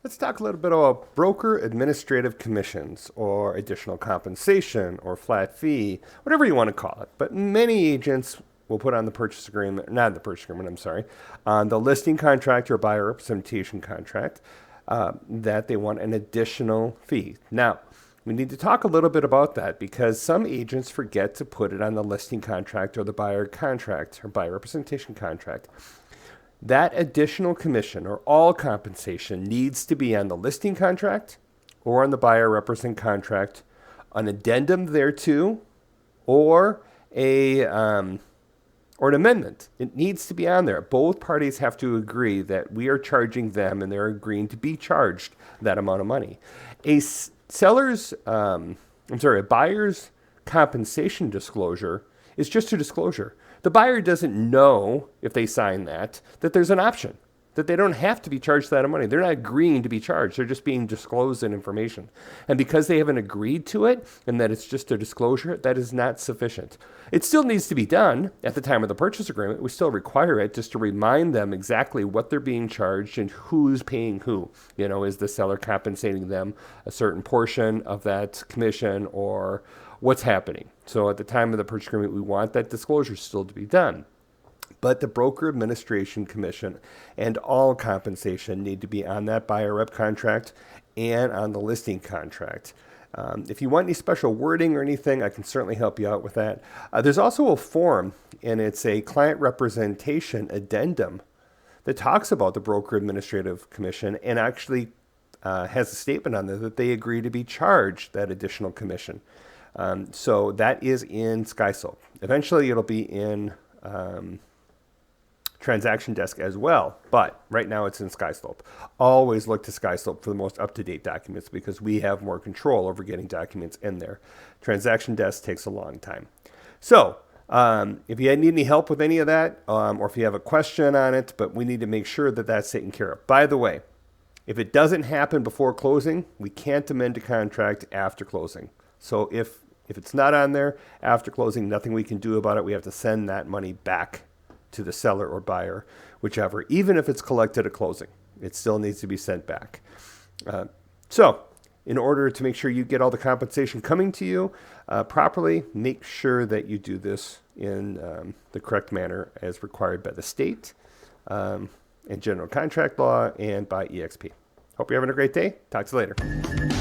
Let's talk a little bit about broker administrative commissions or additional compensation or flat fee, whatever you want to call it. But many agents will put on the purchase agreement, not the purchase agreement, I'm sorry, on the listing contract or buyer representation contract that they want an additional fee. Now, we need to talk a little bit about that because some agents forget to put it on the listing contract or the buyer contract or buyer representation contract. That additional commission or all compensation needs to be on the listing contract or on the buyer represent contract, an addendum thereto, or an amendment. It needs to be on there. Both parties have to agree that we are charging them and they're agreeing to be charged that amount of money. A buyer's compensation disclosure is just a disclosure. The buyer doesn't know, if they sign that there's an option, that they don't have to be charged that amount of money. They're not agreeing to be charged. They're just being disclosed in information. And because they haven't agreed to it and that it's just a disclosure, that is not sufficient. It still needs to be done at the time of the purchase agreement. We still require it just to remind them exactly what they're being charged and who's paying who. You know, is the seller compensating them a certain portion of that commission or what's happening? So at the time of the purchase agreement, we want that disclosure still to be done. But the broker administration commission and all compensation need to be on that buyer rep contract and on the listing contract. If you want any special wording or anything, I can certainly help you out with that. There's also a form, and it's a client representation addendum that talks about the broker administrative commission and actually has a statement on there that they agree to be charged that additional commission. So that is in SkySoap. Eventually, it'll be in Transaction Desk as well, but right now it's in SkySlope. Always look to SkySlope for the most up-to-date documents because we have more control over getting documents in there. Transaction Desk takes a long time. So if you need any help with any of that, or if you have a question on it, but we need to make sure that that's taken care of. By the way, if it doesn't happen before closing, we can't amend a contract after closing. So if it's not on there after closing, nothing we can do about it. We have to send that money back to the seller or buyer, whichever. Even if it's collected at closing, it still needs to be sent back. So in order to make sure you get all the compensation coming to you properly, make sure that you do this in the correct manner as required by the state and general contract law and by EXP. Hope you're having a great day. Talk to you later.